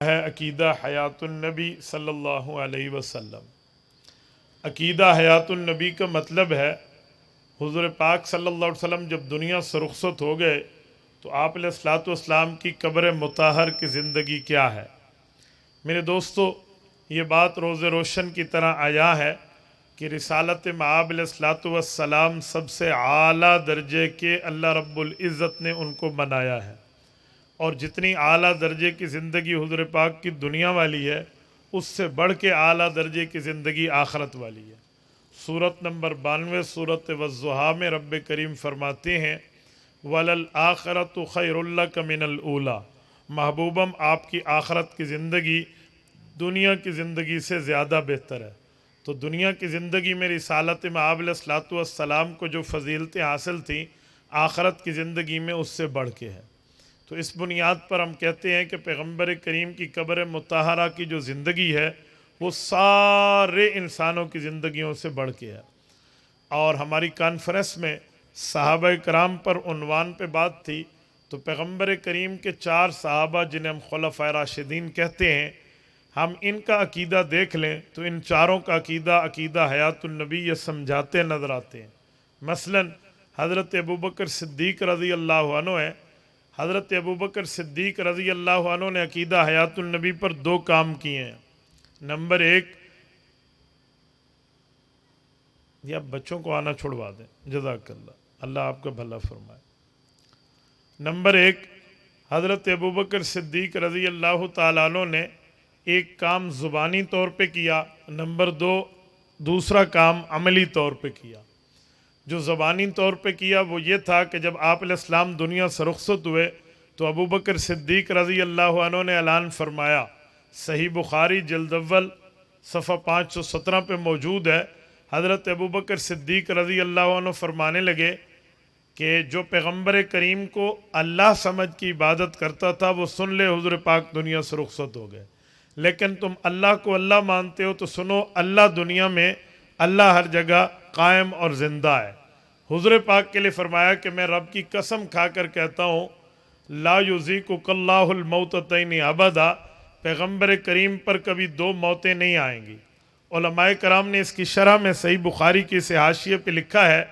है अकीदा हयातुन नबी सल्लल्लाहु अलैहि वसल्लम। अकीदा हयातुन नबी का मतलब है हुज़ूर पाक सल्लल्लाहु अलैहि वसल्लम जब दुनिया से रुखसत हो गए तो आप अलैहिस्सलातु वस्सलाम की कब्र मुताहर की ज़िंदगी क्या है। मेरे दोस्तों, ये बात रोज़े रोशन की तरह आया है कि रिसालत मआब अलैहिस्सलातु वस्सलाम सबसे आला दर्जे के अल्लाह रब्बुल इज़्ज़त ने उनको बनाया है, और जितनी आला दर्जे की ज़िंदगी हुज़ूर पाक की दुनिया वाली है उससे बढ़ के आला दर्जे की ज़िंदगी आखरत वाली है। सूरत नंबर 92 सूरत वज़्ज़ुहा में रब्बे करीम फरमाते हैं वलल आखरतु खैरुल लक मिनल ऊला, महबूबम आपकी आखरत की ज़िंदगी दुनिया की ज़िंदगी से ज़्यादा बेहतर है। तो दुनिया की ज़िंदगी में रिसालत मआब अलैहिस्सलातु वस्सलाम को जो फजीलतें हासिल थी, आखरत की ज़िंदगी में उससे बढ़ के है। तो इस बुनियाद पर हम कहते हैं कि पैगम्बर करीम की कब्र मुताहरा की जो ज़िंदगी है वो सारे इंसानों की ज़िंदगियों से बढ़ के है। और हमारी कॉन्फ्रेंस में सहाबा कराम पर उन्वान पे बात थी, तो पैगम्बर करीम के 4 सहाबा जिन्हें हम खुलफाए राशिदीन कहते हैं, हम इनका अकीदा देख लें तो इन चारों का अकीदा हयातुन नबी ये समझाते नज़र आते हैं। मसलन हज़रत अबू बकर सिद्दीक़ रज़ी अल्लाह अन्हु है। हज़रत अबू बकर सिद्दीक़ रज़ी अल्लाह अन्हु ने अकीदा हयातुन नबी पर 2 काम किए हैं। नंबर 1, या बच्चों को आना छुड़वा दें, जज़ाकल्लाह, अल्लाह आपका भला फरमाए। नंबर 1, हज़रत अबू बकर सिद्दीक़ रज़ी अल्लाह ताला अन्हु ने एक काम ज़ुबानी तौर पे किया। नंबर 2, दूसरा काम अमली तौर पे किया। जो ज़बानी तौर पे किया वो ये था कि जब आप अलैहिस्सलाम दुनिया से रुखसत हुए तो अबू बकर सिद्दीक़ रज़ी अल्लाह अन्हु ने ऐलान फरमाया, सही बुखारी जिल्द अव्वल सफ़ा 517 पे मौजूद है। हज़रत अबू बकर सिद्दीक़ रज़ी अल्लाह अन्हु फरमाने लगे कि जो पैगम्बर करीम को अल्लाह समझ की इबादत करता था वो सुन ले, हुज़ूर पाक दुनिया से रुखसत हो गए। लेकिन तुम अल्लाह को अल्लाह मानते हो तो सुनो, अल्लाह दुनिया में, अल्लाह हर जगह कायम और ज़िंदा है। हुज़ूर पाक के लिए फरमाया कि मैं रब की कसम खाकर कहता हूँ, ला युज़ीकुकल्लाहुल मौततैनि अबदा, पैगम्बर करीम पर कभी 2 मौतें नहीं आएंगी। उलमाए कराम ने इसकी शरह में सही बुखारी की इस हाशिये पे लिखा है,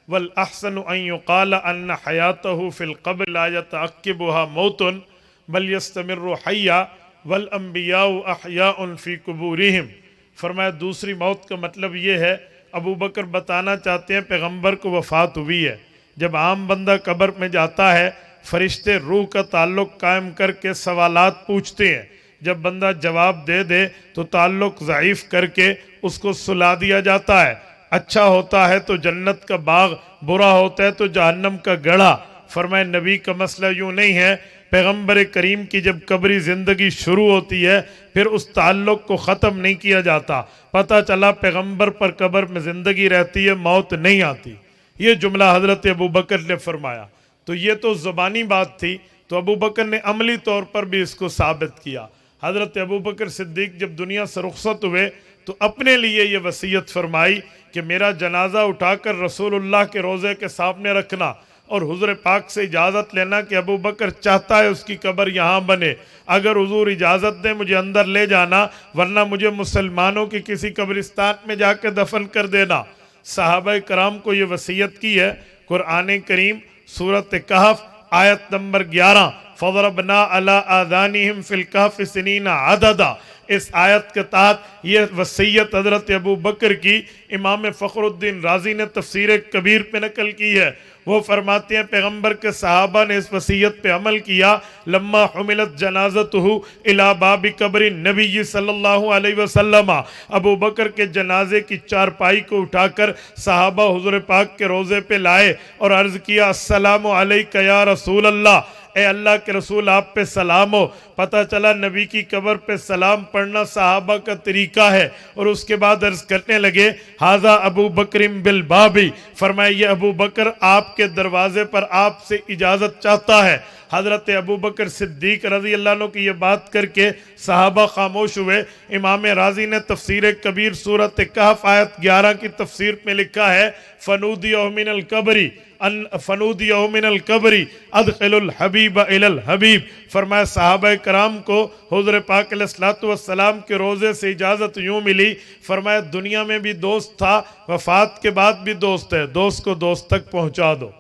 वल अहसनु अन युक़ाल अन्न हयातहु फ़िल क़ब्र ला यतअक़्क़िबुहा मौतुन बल यस्तमिर्रु हय्या वल अंबियाउ अहयाउन फ़ी कुबूरिहिम। फरमाया दूसरी मौत का मतलब ये है, अबू बकर बताना चाहते हैं पैगम्बर को वफ़ात हुई है। जब आम बंदा कब्र में जाता है, फरिश्ते रूह का ताल्लुक़ कायम करके सवालात पूछते हैं। जब बंदा जवाब दे दे तो ताल्लुक़ ज़ईफ़ करके उसको सुला दिया जाता है। अच्छा होता है तो जन्नत का बाग, बुरा होता है तो जहन्नम का गढ़ा। फरमाए नबी का मसला यूँ नहीं है, पैगम्बर करीम की जब कब्री ज़िंदगी शुरू होती है फिर उस ताल्लुक़ को ख़त्म नहीं किया जाता। पता चला पैगम्बर पर कब्र में ज़िंदगी रहती है, मौत नहीं आती। ये जुमला हज़रत अबू बकर ने फरमाया। तो ये तो ज़बानी बात थी, तो अबू बकर ने अमली तौर पर भी इसको साबित किया। हज़रत अबू बकर सिद्दीक़ जब दुनिया से रुखसत हुए तो अपने लिए ये वसीयत फरमाई कि मेरा जनाजा उठाकर रसूलुल्लाह के रोज़े के सामने रखना और हुज़ूर पाक से इजाज़त लेना कि अबू बकर चाहता है उसकी कब्र यहाँ बने, अगर हुज़ूर इजाज़त दें मुझे अंदर ले जाना, वरना मुझे मुसलमानों की किसी कब्रिस्तान में जाकर दफन कर देना। सहाबा कराम को ये वसीयत की है। कुरान करीम सूरत कहफ आयत नंबर 11, फ़ज़रबना अला आज़ानिहिम फ़िल कहफ़ सिनीना अददा, इस आयत के तहत ये वसीयत हज़रत अबू बकर की इमाम फ़खरुद्दीन राज़ी ने तफ़सीर कबीर पे नकल की है। वो फरमाते हैं पैगम्बर के सहाबा ने इस वसीयत पे अमल किया। लम्मा हुमिलत जनाज़तुहु इला बाबी कब्र नबी सल्लल्लाहु अलैहि वसल्लम, अबू बकर के जनाजे की चारपाई को उठाकर सहाबा हुज़ूर पाक के रोज़े पे लाए और अर्ज़ किया, अस्सलामु अलैका या रसूल अल्लाह, ए अल्लाह के रसूल आप पे सलाम हो। पता चला नबी की कब्र पे सलाम पढ़ना सहाबा का तरीका है। और उसके बाद अर्ज़ करने लगे, हाजा अबू बकरिम बिल बाबी, फरमाया ये अबू बकर आपके दरवाजे पर आपसे इजाज़त चाहता है। हज़रत अबू बकर सिद्दीक रज़ी अल्लाह अन्हु की ये बात करके सहाबा खामोश हुए। इमाम राजी ने तफसीर कबीर सूरत कहफ आयत 11 की तफसीर में लिखा है, फ़नूदियहु मिनल कबरी फ़नूदियहु मिनल कबरी अदखिलुल हबीब इलल हबीब। फरमाया सहाबा कराम को हुज़ूर पाक अलैहिस्सलातु वस्सलाम के रोज़े से इजाज़त यूँ मिली, फरमाया दुनिया में भी दोस्त था, वफ़ात के बाद भी दोस्त है, दोस्त को दोस्त तक पहुँचा दो।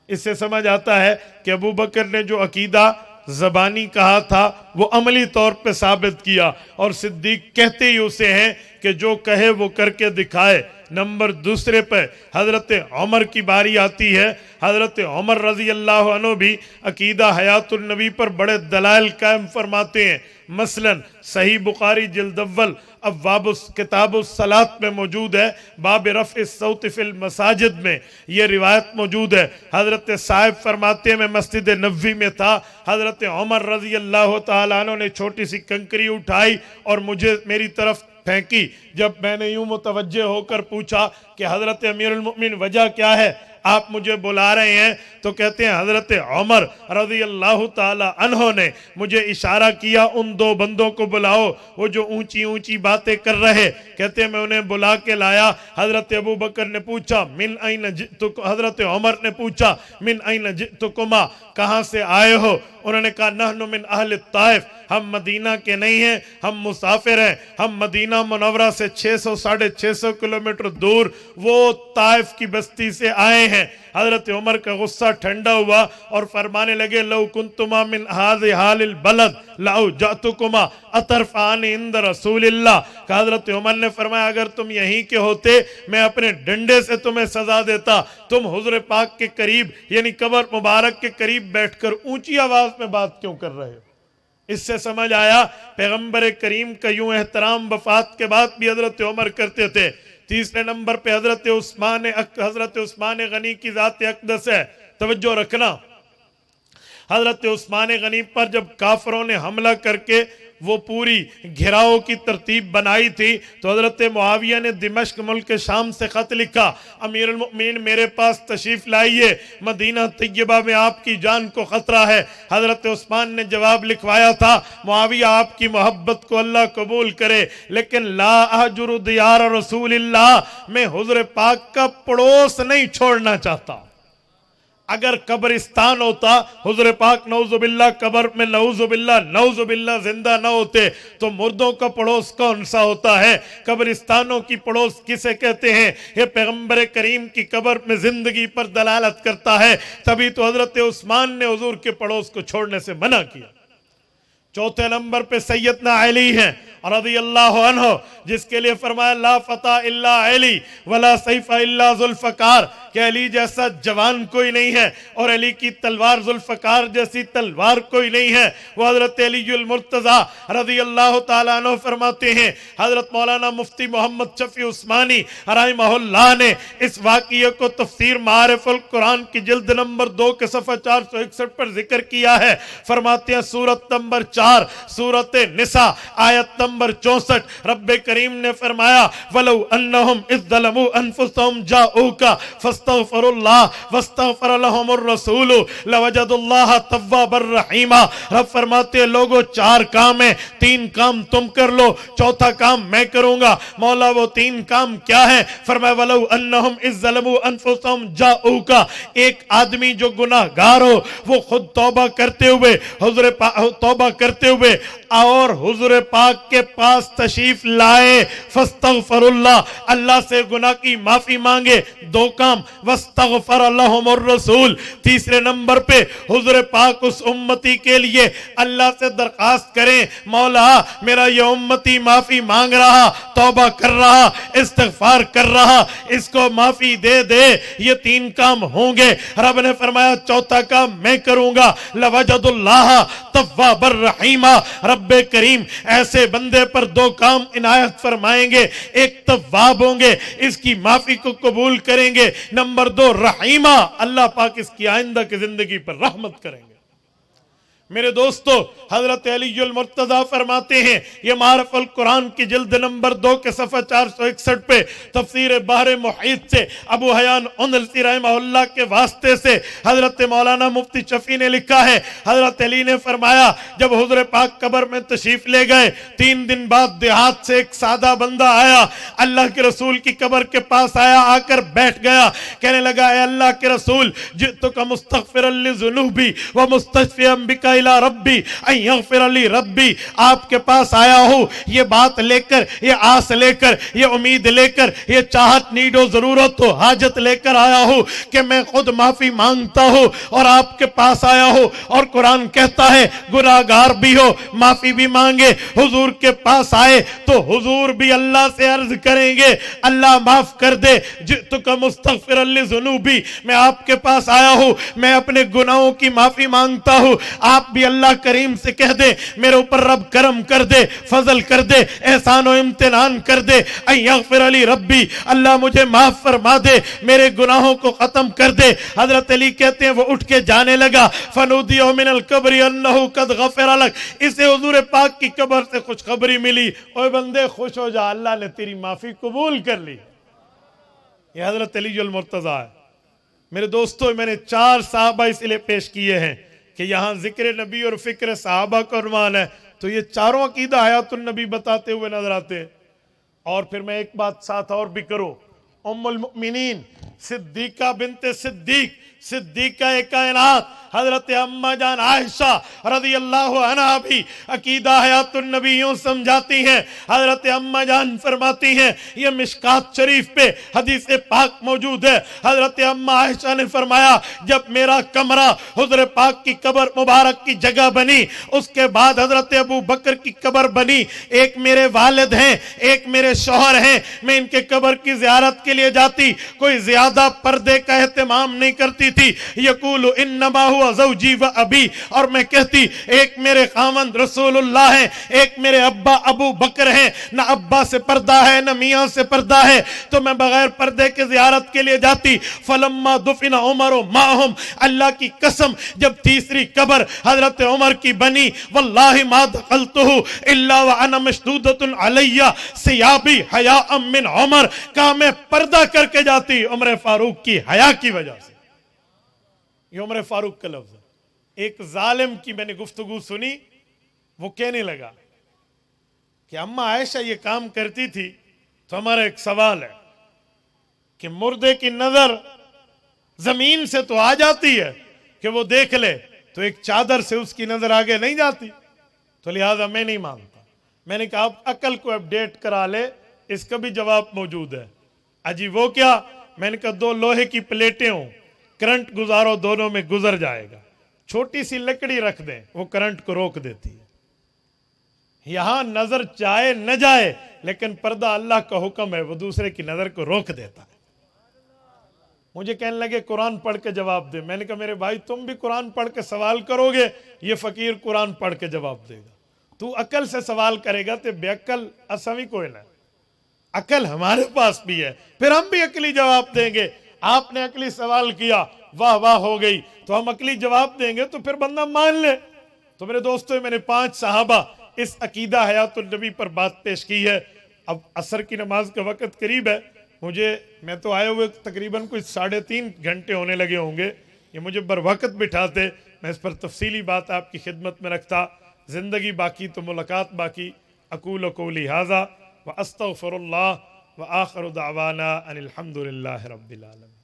इससे समझ आता है कि अबू बकर ने जो अकीदा ज़बानी कहा था वो अमली तौर पे साबित किया, और सिद्दीक कहते ही उसे हैं कि जो कहे वो करके दिखाए। नंबर दूसरे पे हज़रत उमर की बारी आती है। हज़रत उमर रज़ी अल्लाह अन्हु भी अकीदा हयातुन नबी पर बड़े दलाइल कायम फरमाते हैं। मसलन सही बुखारी जिल्द अव्वल अब्वाब किताबुस सलात में मौजूद है, बाब रफ़ सौत फिल मसाजिद में ये रिवायत मौजूद है। हज़रत साहिब फरमाते हैं मैं मस्जिद नबवी में था, हज़रत उमर रज़ी अल्लाह तआला अन्हु ने छोटी सी कंकरी उठाई और मुझे मेरी तरफ फेंकी। जब मैंने यूं मुतवज्जे होकर पूछा कि हज़रत अमीरुल मोमिनीन वजह क्या है, आप मुझे बुला रहे हैं, तो कहते हैं हज़रत उमर रज़ी अल्लाह ताला अन्हो ने मुझे इशारा किया उन दो बंदों को बुलाओ वो जो ऊंची ऊंची बातें कर रहे। कहते हैं मैं उन्हें बुला के लाया। हज़रत अबू बकर ने पूछा मिन ऐन जितुकुमा, हज़रत उमर ने पूछा मिन ऐन जितुकुमा, कहाँ से आए हो? उन्होंने कहा नहनु मिन अहल ताइफ, हम मदीना के नहीं हैं, हम मुसाफिर हैं, हम मदीना मुनव्वरा से 600 साढ़े 600 किलोमीटर दूर वो ताइफ की बस्ती से आए हैं। हज़रत उमर का गुस्सा ठंडा हुआ और फरमाने लगे लौ कुन्तुमा मिन हाज़ि हालिल बलद लौ जातुकुमा अतरफ़ान इंद रसूलिल्लाह। का हज़रत उमर ने फरमाया अगर तुम यहीं के होते मैं अपने डंडे से तुम्हें सजा देता। तुम हुज़ूर पाक के करीब यानी कब्र मुबारक के करीब बैठकर ऊंची आवाज में बात क्यों कर रहे हो? इससे समझ आया पैगंबर करीम का यूं एहतराम वफात के बाद भी हज़रत उमर करते थे। तीसरे नंबर पे हज़रत उस्मान गनी की ज़ात अक़दस है, तवज्जो रखना। हज़रत उस्मान गनी पर जब काफरों ने हमला करके वो पूरी घिराव की तरतीब बनाई थी तो हज़रत मुआविया ने दिमश्क मुल्क शाम से ख़त लिखा, अमीरुल मोमिनीन मेरे पास तशरीफ़ लाइए, मदीना तैयबा में आपकी जान को ख़तरा है। हज़रत उस्मान ने जवाब लिखवाया था, मुआविया आपकी मोहब्बत को अल्लाह कबूल करे, लेकिन ला अहजुरु दियार रसूलिल्लाह, मैं हुज़ूर पाक का पड़ोस नहीं छोड़ना चाहता। अगर कब्रिस्तान होता हुज़ूर पाक नऊज़ुबिल्लाह कब्र में नऊज़ुबिल्लाह जिंदा न होते तो मुर्दों का पड़ोस कौन सा होता है? कब्रिस्तानों की पड़ोस किसे कहते हैं? ये पैगंबर करीम की कब्र में जिंदगी पर दलालत करता है। तभी तो हज़रत उस्मान ने हुज़ूर के पड़ोस को छोड़ने से मना किया। चौथे नंबर पे सैयदना अली हैं रज़ी अल्लाह अन्हु, जिसके लिए फरमाया ला फता इल्ला अली वला सैफ इल्ला जुल्फ़कार, कि अली जैसा जवान कोई नहीं है और अली की तलवार जुल्फ़कार जैसी तलवार कोई नहीं है। वो हज़रत अलीयुल मुर्तज़ा रज़ी अल्लाह ताला अन्हु फरमाते हैं। हज़रत मौलाना मुफ्ती मोहम्मद शफ़ी उस्मानी रहमहुल्लाह ने इस वाक़िये को तफ़सीर मारिफ़ुल कुरान की जिल्द नंबर 2 के सफ़ा 461 पर जिक्र किया है। फरमाते हैं सूरत नंबर 4 सूरत निसा आयत नंबर 64, रब्बे करीम ने फरमाया वलौ अन्नहुम इज़्ज़लमू अनफुसहुम जाऊका फस्तगफिरुल्लाह वस्तगफर लहुमुर रसूल लवजदुल्लाह तव्वाबर रहीमा। रब फरमाते हैं लोगों 4 काम है, 3 काम तुम कर लो, चौथा काम मैं करूंगा। मौला वो 3 काम क्या है? फरमाया वलौ अन्नहुम इज़्ज़लमू अनफुसहुम जाऊका, एक आदमी जो गुनाहगार हो वो खुद तौबा करते हुए और हुज़ूर पाक के पास तशरीफ लाए, फस्तगफिरुल्लाह अल्लाह से गुनाह की माफी मांगे, 2 काम, वस्तगफर लहुमुर रसूल। तीसरे नंबर पे हुज़ूर पाक उस उम्मती के लिए अल्लाह से दरखास्त करें, मौला मेरा ये उम्मती माफी मांग रहा, तौबा कर रहा, इस्तिगफार कर रहा, इसको माफी दे दे। ये 3 काम होंगे। रब ने फरमाया चौथा काम मैं करूंगा, लवजदुल्लाह तव्वाबर रहीमा, रब्बे करीम ऐसे बंदे पर 2 काम इनायत फरमाएंगे, एक तव्वाब होंगे, इसकी माफी को कबूल करेंगे, नंबर 2 रहीमा, अल्लाह पाक इसकी आइंदा की जिंदगी पर रहमत करेंगे। मेरे दोस्तों, हजरत अलीउल मुर्तज़ा फरमाते हैं, ये मारफ़ुल कुरान की जिल्द नंबर 2 के सफ़ा 461 पे तफसीर बहर मुहीत से अबू हयान उनलसी रहमहुल्लाह के वास्ते से हजरत मौलाना मुफ्ती शफी ने लिखा है, हजरत अली ने फरमाया जब हुज़ूर पाक कब्र में तशरीफ ले गए, 3 दिन बाद देहात से एक सादा बंदा आया, अल्लाह के रसूल की कब्र के पास आया, आकर बैठ गया, कहने लगा, ए अल्लाह के रसूल, जितुका मुस्तगफिरन लिज़ुनूबी व मुस्तशफियन बिका इला रब्बी अन यगफिर ली रब्बी, आपके पास आया हूं ये बात लेकर, ये आस लेकर, ये उम्मीद लेकर, ये चाहत, नीड और जरूरत हो, हाजत लेकर आया हूं कि मैं खुद माफी मांगता हूं और आपके पास आया हूं। और कुरान कहता है गुनाहगार भी हो माफी भी मांगे, हुजूर के पास आए तो हुजूर भी अल्लाह से अर्ज करेंगे, अल्लाह माफ कर दे, जितुका मुस्तगफिरन लिज़ुनूबी, मैं आपके पास आया हूं, मैं अपने गुनाहों की माफी मांगता हूं। आप भी अल्लाह करीम से कह दे, मेरे ऊपर रब करम कर दे, फजल कर दे, एहसान और इम्तिनान कर दे, अन यगफिर ली रब्बी, अल्लाह मुझे माफ फरमा दे, मेरे गुनाहों को खत्म कर दे। हजरत अली कहते हैं वो उठ के जाने लगा, फनुदियो मिनल कब्री अन्नहु कद गफर लक, इसे हुजूर पाक की कब्र से खुशखबरी मिली, ओए बंदे खुश हो जा, अल्लाह ने तेरी माफी कबूल कर ली। ये हजरत अलीउल मुर्तज़ा है। मेरे दोस्तों, मैंने 4 साहबा इसलिए पेश किए हैं कि यहाँ जिक्र नबी और फिक्र साहबा का उन्वान है, तो ये चारों अकीदा हयातुन नबी बताते हुए नजर आते हैं। और फिर मैं एक बात साथ और भी करूं, उम्मुल मुमिनीन सिद्दीका बिनते सिद्दीक, सिद्दीका कायनात हजरत अम्मा जान आयशा रज़ियल्लाहु अन्हा भी अकीदा हयातुन नबी यूं समझाती हैं। हजरत अम्मा जान फरमाती हैं, ये मिशकात शरीफ पे हदीस पाक मौजूद है, हजरत अम्मा आयशा ने फरमाया जब मेरा कमरा हुजूर पाक की कब्र मुबारक की जगह बनी, उसके बाद हजरत अबू बकर की कब्र बनी, एक मेरे वालिद हैं, एक मेरे शौहर हैं, मैं इनके कब्र की ज़ियारत के लिए जाती, कोई ज्यादा पर्दे का एहतमाम नहीं करती थी, यकूलु इन्नमा हुआ ज़ौजी व अबी, और मैं कहती एक मेरे खामंद रसूलुल्लाह हैं, एक मेरे अब्बा अबू बकर हैं, ना अब्बा से पर्दा है ना मियाँ से पर्दा है, तो मैं बगैर पर्दे के ज़ियारत के लिए जाती। फलम्मा दुफिना उमर माहुम, अल्लाह की कसम जब तीसरी कब्र हजरत उमर की बनी, वल्लाहि मा दखलतुहु इल्ला व अना मशदूदतुन अलैया सियाबी हयाअम मिन उमर, का मैं पर्दा करके जाती उमर फारूक की हया की वजह से। ये उमर फारूक का लफ्ज है। एक जालिम की मैंने गुफ्तगू सुनी, वो कहने लगा कि अम्मा आयशा ये काम करती थी, तो हमारा एक सवाल है कि मुर्दे की नजर जमीन से तो आ जाती है कि वो देख ले, तो एक चादर से उसकी नजर आगे नहीं जाती, तो लिहाजा मैं नहीं मानता। मैंने कहा आप अकल को अपडेट करा ले, इसका भी जवाब मौजूद है। अजी वो क्या? मैंने कहा 2 लोहे की प्लेटें हों, करंट गुजारो, दोनों में गुजर जाएगा, छोटी सी लकड़ी रख दें, वो करंट को रोक देती है। यहां नजर जाए न जाए, लेकिन पर्दा अल्लाह का हुक्म है, वो दूसरे की नजर को रोक देता है। मुझे कहने लगे कुरान पढ़ के जवाब दे। मैंने कहा मेरे भाई तुम भी कुरान पढ़ के सवाल करोगे, ये फकीर कुरान पढ़ के जवाब देगा। तू अकल से सवाल करेगा तो बेअकल असवी कोई ना, अकल हमारे पास भी है, फिर हम भी अकली जवाब देंगे। आपने अकली सवाल किया, वाह वाह हो गई, तो हम अकली जवाब देंगे तो फिर बंदा मान ले। तो मेरे दोस्तों, मैंने 5 सहाबा इस अकीदा हयातुन नबी पर बात पेश की है। अब असर की नमाज का वक़्त करीब है, मैं तो आए हुए तकरीबन कुछ 3.5 घंटे होने लगे होंगे, ये मुझे बर वक़्त बिठाते, मैं इस पर तफसीली बात आपकी खिदमत में रखता। ज़िंदगी बाकी तो मुलाकात बाकी। अकूल कौली हाज़ा व अस्तग़फिरुल्लाह व आखिरु दावाना अनिल हम्दुलिल्लाहि रब्बिल आलमीन।